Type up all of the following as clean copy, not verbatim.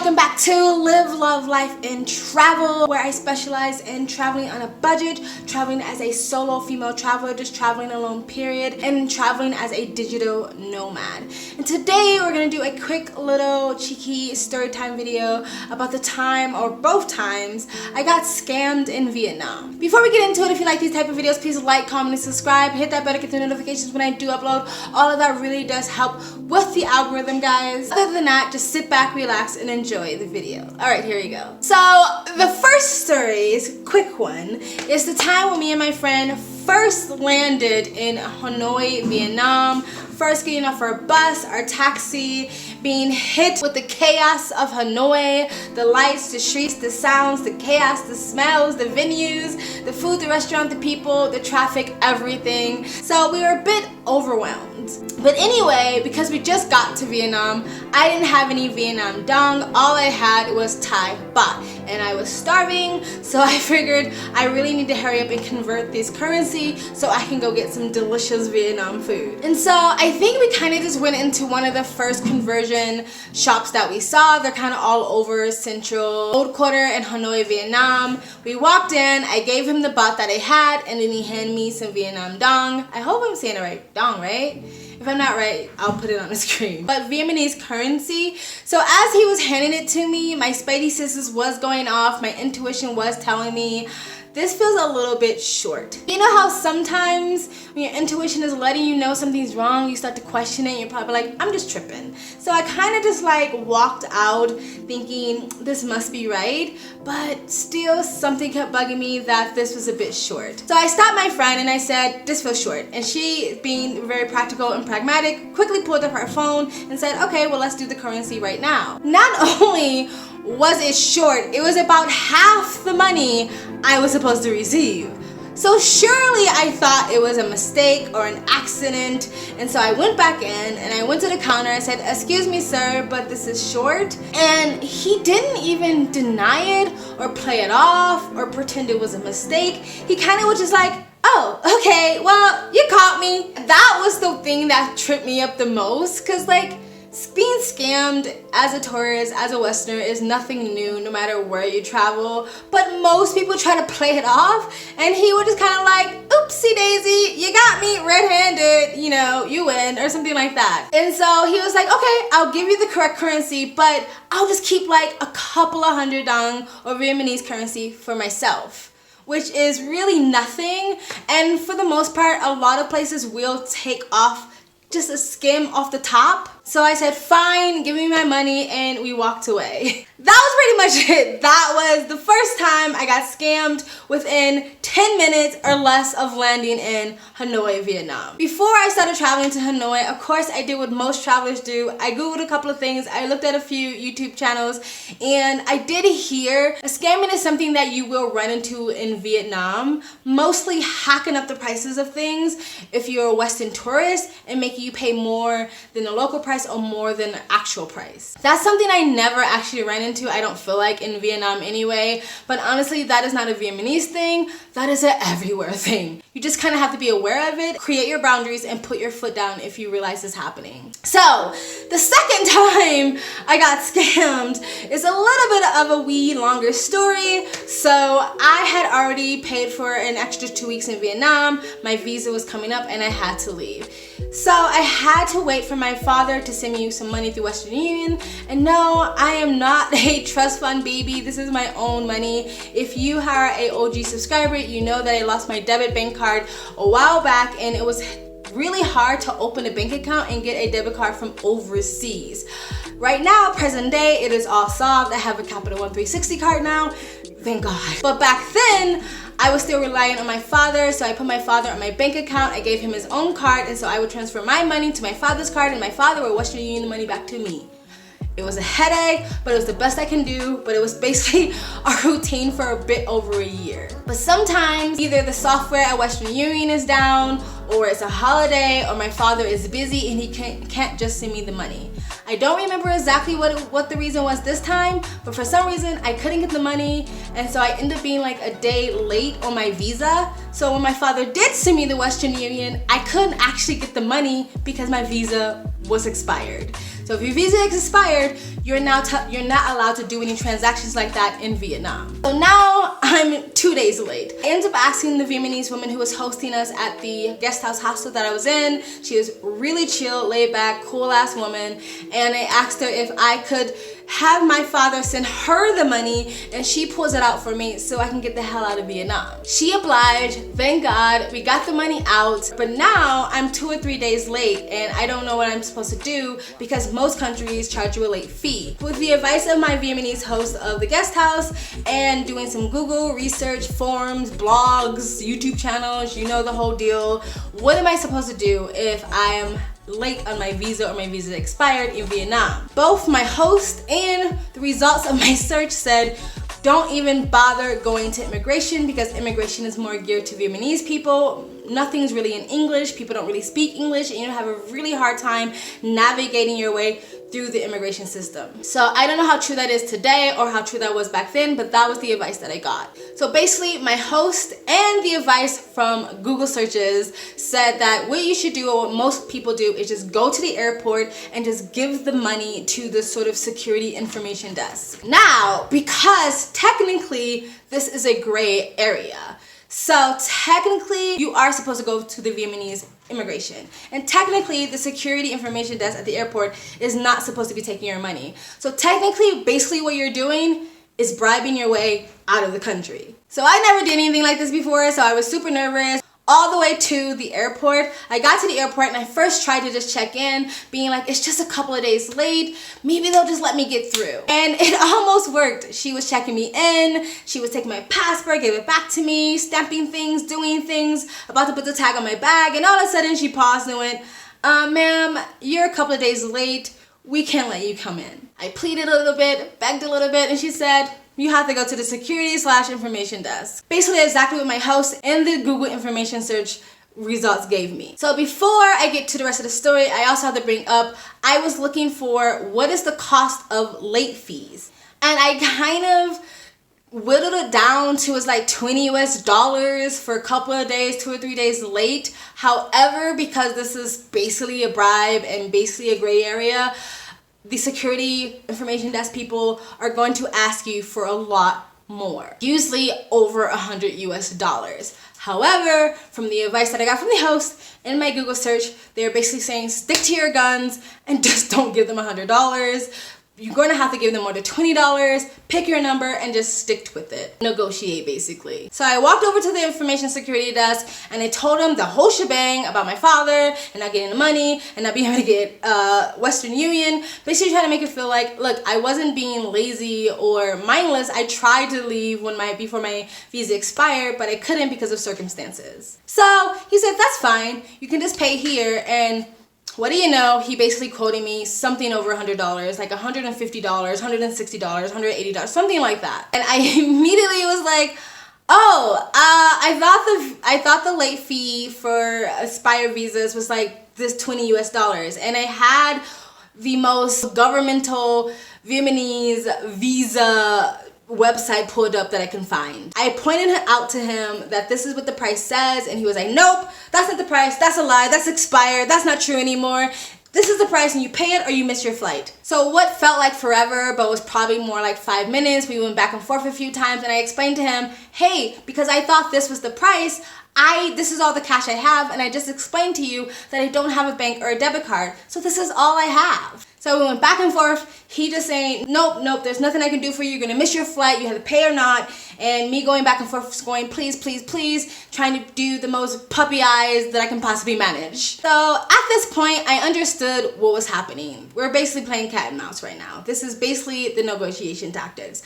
welcome back to Live, Love, Life, and Travel, where I specialize in traveling on a budget, traveling as a solo female traveler, just traveling alone period, and traveling as a digital nomad. And today we're gonna do a quick little cheeky story time video about the time, or both times, I got scammed in Vietnam. Before we get into it, if you like these type of videos, please like, comment, and subscribe. Hit that bell to get the notifications when I do upload. All of that really does help with the algorithm, guys. Other than that, just sit back, relax, and enjoy the video. All right, here we go. So the first story is a quick one. It's the time when me and my friend first landed in Hanoi, Vietnam. First getting off our bus, our taxi, being hit with the chaos of Hanoi, the lights, the streets, the sounds, the chaos, the smells, the venues, the food, the restaurant, the people, the traffic, everything. So we were a bit overwhelmed. But anyway, because we just got to Vietnam, I didn't have any Vietnam dong. All I had was Thai baht, and I was starving, so I figured I really need to hurry up and convert this currency so I can go get some delicious Vietnam food. And so I think we kind of just went into one of the first conversion shops that we saw. They're kind of all over Central Old Quarter in Hanoi, Vietnam. We walked in, I gave him the baht that I had, and then he handed me some Vietnam dong. I hope I'm saying it right, dong, right? If I'm not right, I'll put it on the screen. But Vietnamese currency. So as he was handing it to me, my spidey senses was going off. My intuition was telling me, this feels a little bit short. You know how sometimes when your intuition is letting you know something's wrong, you start to question it, and you're probably like, I'm just tripping. So I kind of just like walked out thinking this must be right, but still something kept bugging me that this was a bit short. So I stopped my friend and I said, this feels short. And she, being very practical and pragmatic, quickly pulled up her phone and said, okay, well, let's do the currency right now. Not only was it short, it was about half the money I was supposed to receive. So surely I thought it was a mistake or an accident, and so I went back in and I went to the counter. I said, excuse me sir, but this is short. And he didn't even deny it or play it off or pretend it was a mistake. He kind of was just like, oh, okay, well, you caught me. That was the thing that tripped me up the most, because like, being scammed as a tourist, as a Westerner, is nothing new no matter where you travel. But most people try to play it off, and he was just kind of like, oopsie daisy, you got me red-handed, you know, you win, or something like that. And so he was like, okay, I'll give you the correct currency, but I'll just keep like a couple of hundred dong or Vietnamese currency for myself, which is really nothing. And for the most part, a lot of places will take off just a skim off the top. So I said, fine, give me my money, and we walked away. That was pretty much it. That was the first time I got scammed within 10 minutes or less of landing in Hanoi, Vietnam. Before I started traveling to Hanoi, of course, I did what most travelers do. I Googled a couple of things, I looked at a few YouTube channels, and I did hear a scamming is something that you will run into in Vietnam, mostly hacking up the prices of things if you're a Western tourist and making you pay more than the local price or more than the actual price. That's something I never actually ran into, I don't feel like, in Vietnam anyway. But honestly, that is not a Vietnamese thing, that is an everywhere thing. You just kind of have to be aware of it, create your boundaries, and put your foot down if you realize it's happening. So the second time I got scammed is a little bit of a wee longer story. So I had already paid for an extra 2 weeks in Vietnam. My visa was coming up and I had to leave. So I had to wait for my father to send me some money through Western Union. And no, I am not a trust fund baby. This is my own money. If you are a OG subscriber, you know that I lost my debit bank card a while back, and it was really hard to open a bank account and get a debit card from overseas. Right now, present day, it is all solved. I have a Capital One 360 card now, thank God. But back then, I was still relying on my father, so I put my father on my bank account. I gave him his own card, and so I would transfer my money to my father's card, and my father would Western Union the money back to me. It was a headache, but it was the best I can do, but it was basically a routine for a bit over a year. But sometimes either the software at Western Union is down, or it's a holiday, or my father is busy and he can't just send me the money. I don't remember exactly what the reason was this time, but for some reason I couldn't get the money, and so I ended up being like a day late on my visa. So when my father did send me the Western Union, I couldn't actually get the money because my visa was expired. So if your visa is expired, you're not allowed to do any transactions like that in Vietnam. So now I'm 2 days late. I ended up asking the Vietnamese woman who was hosting us at the guest house hostel that I was in. She was really chill, laid back, cool ass woman. And I asked her if I could have my father send her the money and she pulls it out for me so I can get the hell out of Vietnam. She obliged, thank God, we got the money out, but now I'm 2 or 3 days late and I don't know what I'm supposed to do because most countries charge you a late fee. With the advice of my Vietnamese host of the guest house and doing some Google research, forums, blogs, YouTube channels, you know the whole deal, what am I supposed to do if I am late on my visa or my visa expired in Vietnam? Both my host and the results of my search said don't even bother going to immigration because immigration is more geared to Vietnamese people. Nothing's really in English. People don't really speak English and you have a really hard time navigating your way through the immigration system. So I don't know how true that is today or how true that was back then, but that was the advice that I got. So basically my host and the advice from Google searches said that what you should do or what most people do is just go to the airport and just give the money to the sort of security information desk. Now, because technically this is a gray area, so technically you are supposed to go to the Vietnamese immigration. And technically the security information desk at the airport is not supposed to be taking your money. So technically, basically what you're doing is bribing your way out of the country. So I never did anything like this before, so I was super nervous. All the way to the airport. I got to the airport and I first tried to just check in, being like, it's just a couple of days late. Maybe they'll just let me get through. And it almost worked. She was checking me in. She was taking my passport, gave it back to me, stamping things, doing things, about to put the tag on my bag. And all of a sudden she paused and went, ma'am, you're a couple of days late. We can't let you come in. I pleaded a little bit, begged a little bit, and she said, you have to go to the security/information desk. Basically exactly what my host and the Google information search results gave me. So before I get to the rest of the story, I also have to bring up, I was looking for what is the cost of late fees. And I kind of whittled it down to it's like $20 US for a couple of days, 2 or 3 days late. However, because this is basically a bribe and basically a gray area, the security information desk people are going to ask you for a lot more, usually over $100 US. However, from the advice that I got from the host in my Google search, they're basically saying stick to your guns and just don't give them $100. You're going to have to give them more than $20, pick your number, and just stick with it. Negotiate, basically. So I walked over to the information security desk, and I told them the whole shebang about my father, and not getting the money, and not being able to get Western Union. Basically trying to make it feel like, look, I wasn't being lazy or mindless. I tried to leave before my visa expired, but I couldn't because of circumstances. So he said, that's fine. You can just pay here, and what do you know? He basically quoted me something over $100, like $150, $160, $180, something like that. And I immediately was like, oh, I thought the late fee for Aspire visas was like this $20 US. And I had the most governmental Vietnamese visa website pulled up that I can find. I pointed out to him that this is what the price says, and he was like, nope, that's not the price, that's a lie, that's expired, that's not true anymore. This is the price and you pay it or you miss your flight. So what felt like forever but was probably more like 5 minutes, we went back and forth a few times and I explained to him, hey, because I thought this was the price, this is all the cash I have, and I just explained to you that I don't have a bank or a debit card, so this is all I have. So we went back and forth, he just saying, nope, there's nothing I can do for you, you're gonna miss your flight, you have to pay or not, and me going back and forth going, please, please, please, trying to do the most puppy eyes that I can possibly manage. So at this point, I understood what was happening. We're basically playing cat and mouse right now. This is basically the negotiation tactics.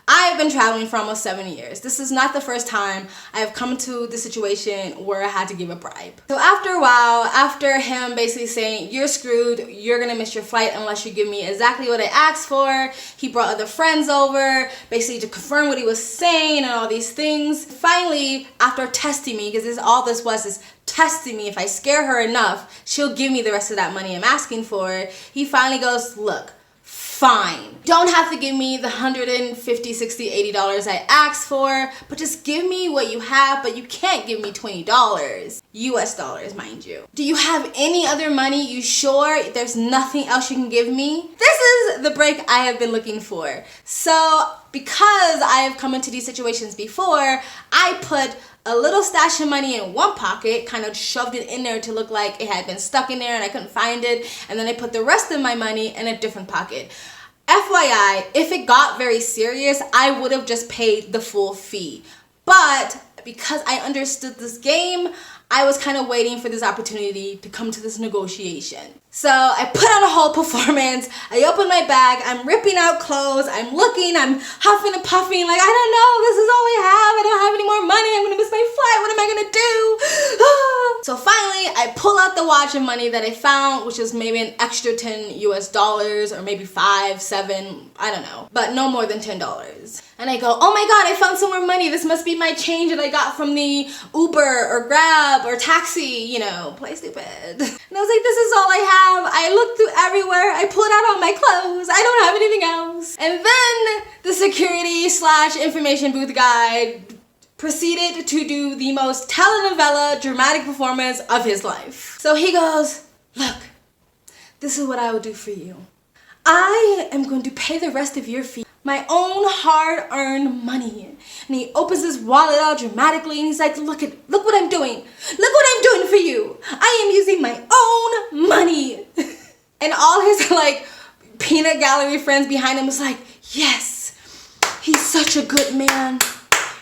I have been traveling for almost 7 years. This is not the first time I have come to the situation where I had to give a bribe. So after a while, after him basically saying, you're screwed, you're gonna miss your flight unless you give me exactly what I asked for, he brought other friends over, basically to confirm what he was saying and all these things. Finally, after testing me, because all this was is testing me, if I scare her enough, she'll give me the rest of that money I'm asking for, he finally goes, look, fine. Don't have to give me the $150, $60, $80 I asked for, but just give me what you have, but you can't give me $20. US dollars, mind you. Do you have any other money? You sure there's nothing else you can give me? This is the break I have been looking for. So, because I have come into these situations before, I put a little stash of money in one pocket, kind of shoved it in there to look like it had been stuck in there and I couldn't find it, and then I put the rest of my money in a different pocket. FYI, if it got very serious, I would have just paid the full fee. But because I understood this game, I was kind of waiting for this opportunity to come to this negotiation. So I put on a whole performance, I open my bag, I'm ripping out clothes, I'm looking, I'm huffing and puffing, like, I don't know, this is all I have, I don't have any more money, I'm gonna miss my flight, what am I gonna do? So finally, I pull out the watch and money that I found, which is maybe an extra $10 or maybe 5, 7, I don't know, but no more than $10. And I go, oh my God, I found some more money, this must be my change that I got from the Uber or Grab or taxi, you know, play stupid. And I was like, this is all I have. I looked through everywhere. I pulled out all my clothes. I don't have anything else. And then the security/information booth guy proceeded to do the most telenovela dramatic performance of his life. So he goes, look, this is what I will do for you. I am going to pay the rest of your fee. My own hard-earned money. And he opens his wallet out dramatically and he's like, look what I'm doing. Look what I'm doing for you. I am using my own money. And all his like peanut gallery friends behind him was like, yes, he's such a good man.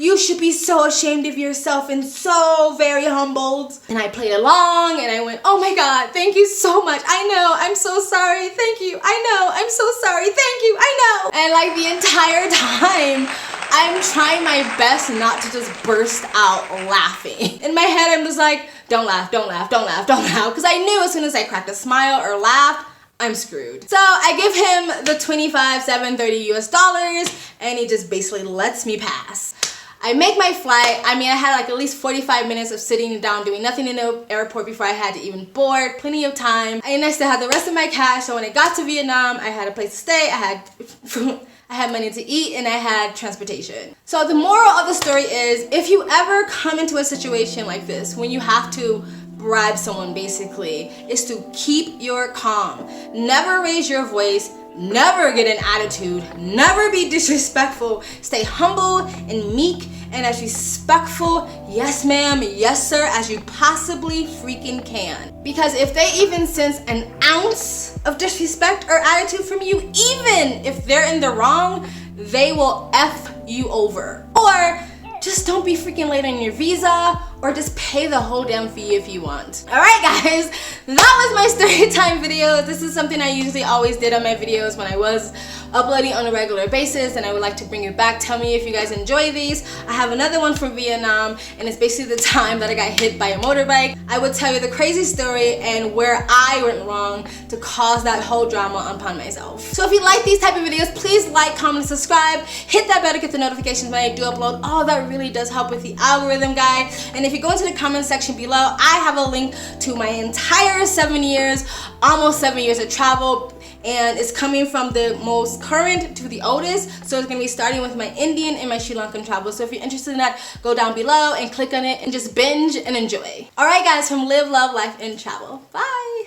You should be so ashamed of yourself and so very humbled. And I played along and I went, oh my God, thank you so much. I know, I'm so sorry, thank you. I know, I'm so sorry, thank you, I know. And like the entire time, I'm trying my best not to just burst out laughing. In my head, I'm just like, don't laugh, don't laugh, don't laugh, don't laugh. Because I knew as soon as I cracked a smile or laughed, I'm screwed. So I give him the $25,730 and he just basically lets me pass. I make my flight. I mean, I had like at least 45 minutes of sitting down doing nothing in the airport before I had to even board. Plenty of time. And I still had the rest of my cash. So when I got to Vietnam, I had a place to stay. I had food. I had money to eat and I had transportation. So the moral of the story is, if you ever come into a situation like this, when you have to bribe someone basically, is to keep your calm. Never raise your voice. Never get an attitude, never be disrespectful, stay humble and meek and as respectful, yes ma'am, yes sir, as you possibly freaking can. Because if they even sense an ounce of disrespect or attitude from you, even if they're in the wrong, they will F you over. Or just don't be freaking late on your visa, or just pay the whole damn fee if you want. Alright guys, that was my story time video. This is something I usually always did on my videos when I was uploading on a regular basis, and I would like to bring it back. Tell me if you guys enjoy these. I have another one from Vietnam, and it's basically the time that I got hit by a motorbike. I would tell you the crazy story and where I went wrong to cause that whole drama upon myself. So if you like these type of videos, please like, comment, and subscribe. Hit that bell to get the notifications when I do upload. All that really does help with the algorithm, guys. And if you go into the comment section below, I have a link to my entire 7 years, almost 7 years of travel, and it's coming from the most current to the oldest. So it's gonna be starting with my Indian and my Sri Lankan travel. So if you're interested in that, go down below and click on it and just binge and enjoy. All right guys, from Live, Love, Life, and Travel. Bye.